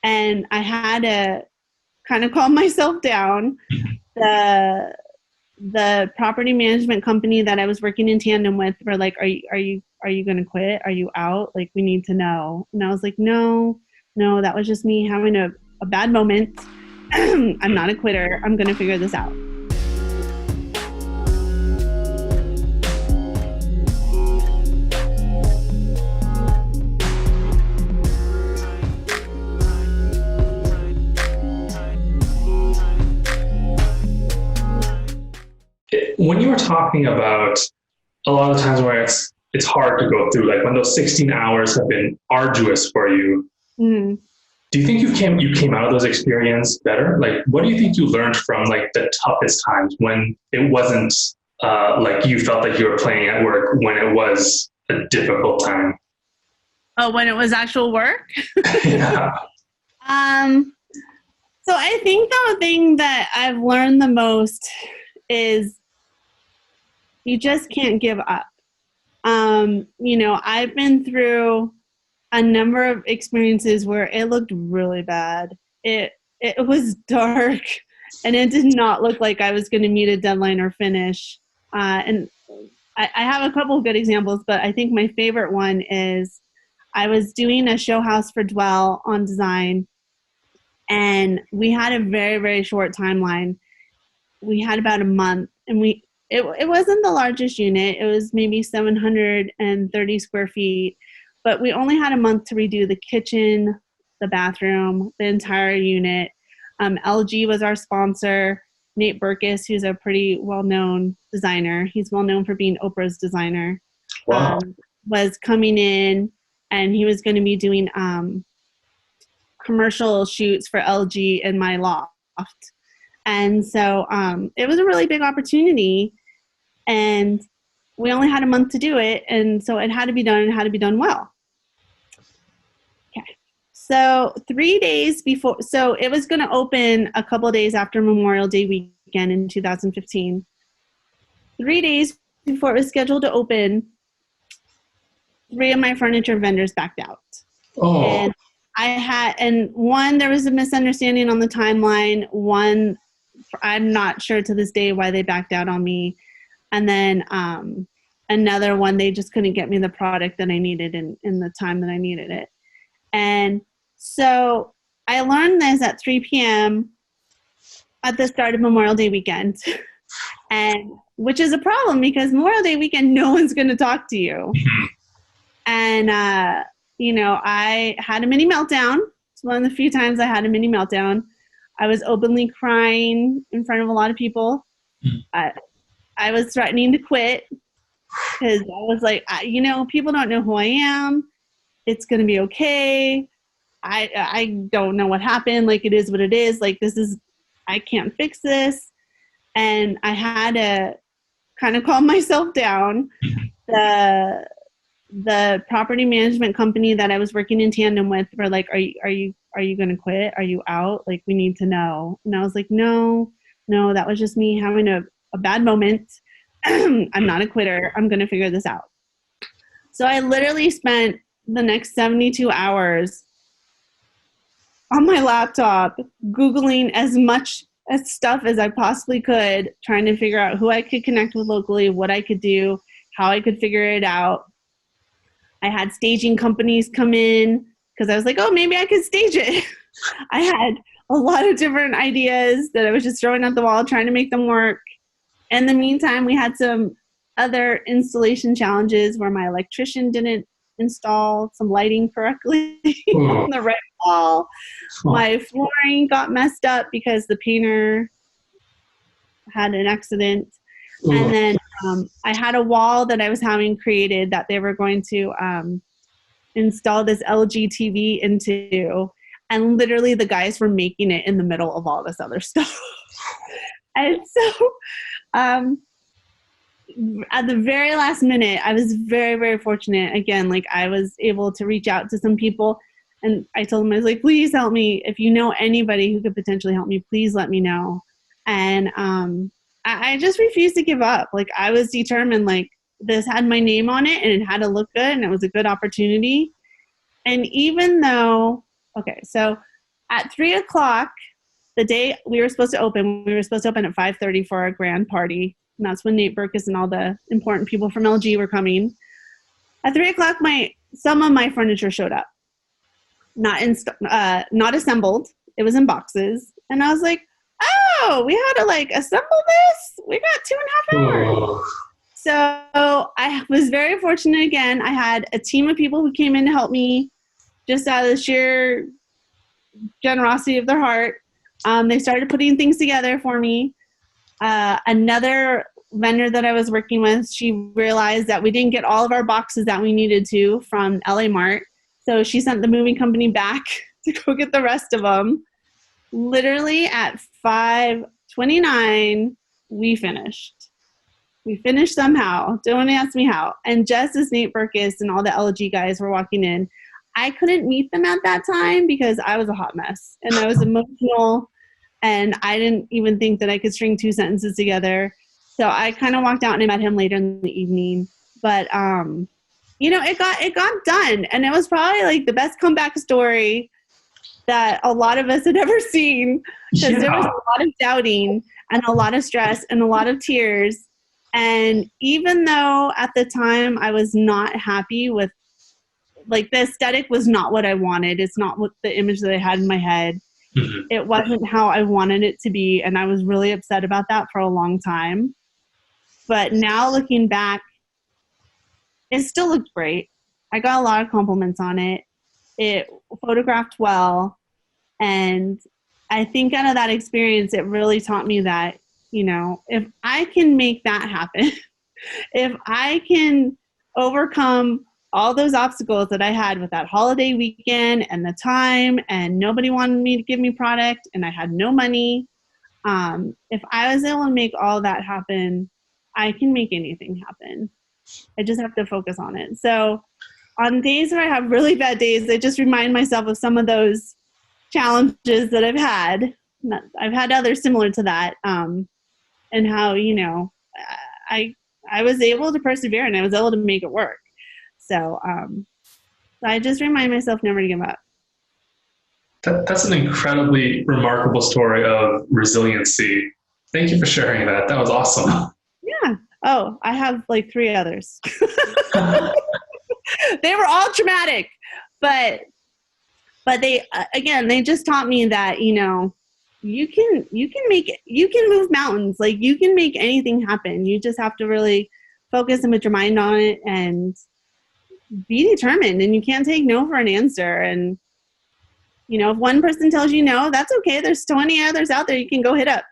and I had to kind of calm myself down. The property management company that I was working in tandem with were like, are you going to quit? Are you out? Like, we need to know. And I was like, no, that was just me having a bad moment. I'm not a quitter. I'm going to figure this out. When you were talking about a lot of times where it's hard to go through, like when those 16 hours have been arduous for you, Mm. do you think you came out of those experiences better? Like, what do you think you learned from like the toughest times when it wasn't like you felt like you were playing at work, when it was a difficult time? Oh, when it was actual work? Yeah. So I think the thing that I've learned the most is you just can't give up. I've been through a number of experiences where it looked really bad. It was dark, and it did not look like I was going to meet a deadline or finish. And I have a couple of good examples, but I think my favorite one is I was doing a show house for Dwell on design, and we had a very, very short timeline. We had about a month, and it wasn't the largest unit. It was maybe 730 square feet, but we only had a month to redo the kitchen, the bathroom, the entire unit. LG was our sponsor. Nate Burkus, who's a pretty well-known designer, he's well-known for being Oprah's designer, Wow. was coming in, and he was going to be doing commercial shoots for LG in my loft. And so it was a really big opportunity, and we only had a month to do it, and so it had to be done, and it had to be done well. Okay. So 3 days before, so it was going to open a couple of days after Memorial Day weekend in 2015. 3 days before it was scheduled to open, 3 of my furniture vendors backed out. Oh. And one, there was a misunderstanding on the timeline. One, I'm not sure to this day why they backed out on me. And then another one, they just couldn't get me the product that I needed in the time that I needed it. And so I learned this at 3 p.m. at the start of Memorial Day weekend, and which is a problem because Memorial Day weekend, no one's going to talk to you. And, I had a mini meltdown. It's one of the few times I had a mini meltdown. I was openly crying in front of a lot of people. I was threatening to quit because I was like, people don't know who I am. It's going to be okay. I don't know what happened. Like, it is what it is. Like, I can't fix this. And I had to kind of calm myself down. The property management company that I was working in tandem with were like, are you going to quit? Are you out? Like, we need to know. And I was like, no, that was just me having a bad moment. I'm not a quitter. I'm going to figure this out. So I literally spent the next 72 hours on my laptop, Googling as much stuff as I possibly could, trying to figure out who I could connect with locally, what I could do, how I could figure it out. I had staging companies come in because I was like, oh, maybe I could stage it. I had a lot of different ideas that I was just throwing at the wall, trying to make them work. In the meantime, we had some other installation challenges where my electrician didn't install some lighting correctly on the right wall. My flooring got messed up because the painter had an accident. And then I had a wall that I was having created that they were going to install this LG TV into. And literally the guys were making it in the middle of all this other stuff. And so at the very last minute, I was very, very fortunate. Again, like, I was able to reach out to some people, and I told them, I was like, please help me. If you know anybody who could potentially help me, please let me know. And I just refused to give up. Like, I was determined, like, this had my name on it and it had to look good and it was a good opportunity. And even though, okay, so at 3:00, the day we were supposed to open at 5:30 for our grand party. And that's when Nate Berkus and all the important people from LG were coming. At 3:00, some of my furniture showed up, not assembled. It was in boxes, and I was like, "Oh, we had to like assemble this. We got 2.5 hours." Oh. So I was very fortunate. Again, I had a team of people who came in to help me, just out of the sheer generosity of their heart. They started putting things together for me. Another vendor that I was working with, she realized that we didn't get all of our boxes that we needed to from LA Mart. So she sent the moving company back to go get the rest of them. Literally at 5:29, we finished. We finished somehow. Don't ask me how. And just as Nate Berkus and all the LG guys were walking in, I couldn't meet them at that time because I was a hot mess and I was emotional and I didn't even think that I could string 2 sentences together. So I kind of walked out and I met him later in the evening. But, it got done. And it was probably like the best comeback story that a lot of us had ever seen, because there was a lot of doubting and a lot of stress and a lot of tears. And even though at the time I was not happy with, like, the aesthetic was not what I wanted. It's not what the image that I had in my head. Mm-hmm. It wasn't how I wanted it to be. And I was really upset about that for a long time. But now looking back, it still looked great. I got a lot of compliments on it. It photographed well. And I think out of that experience, it really taught me that, if I can make that happen, if I can overcome all those obstacles that I had with that holiday weekend and the time, and nobody wanted me to give me product and I had no money, if I was able to make all that happen, I can make anything happen. I just have to focus on it. So on days where I have really bad days, I just remind myself of some of those challenges that I've had. I've had others similar to that, and how, I was able to persevere and I was able to make it work. So I just remind myself never to give up. That's an incredibly remarkable story of resiliency. Thank you for sharing that. That was awesome. Yeah. Oh, I have like 3 others. They were all traumatic, but they, again, they just taught me that, you can move mountains. Like, you can make anything happen. You just have to really focus and put your mind on it and be determined, and you can't take no for an answer. And, if one person tells you no, that's okay. There's 20 others out there you can go hit up.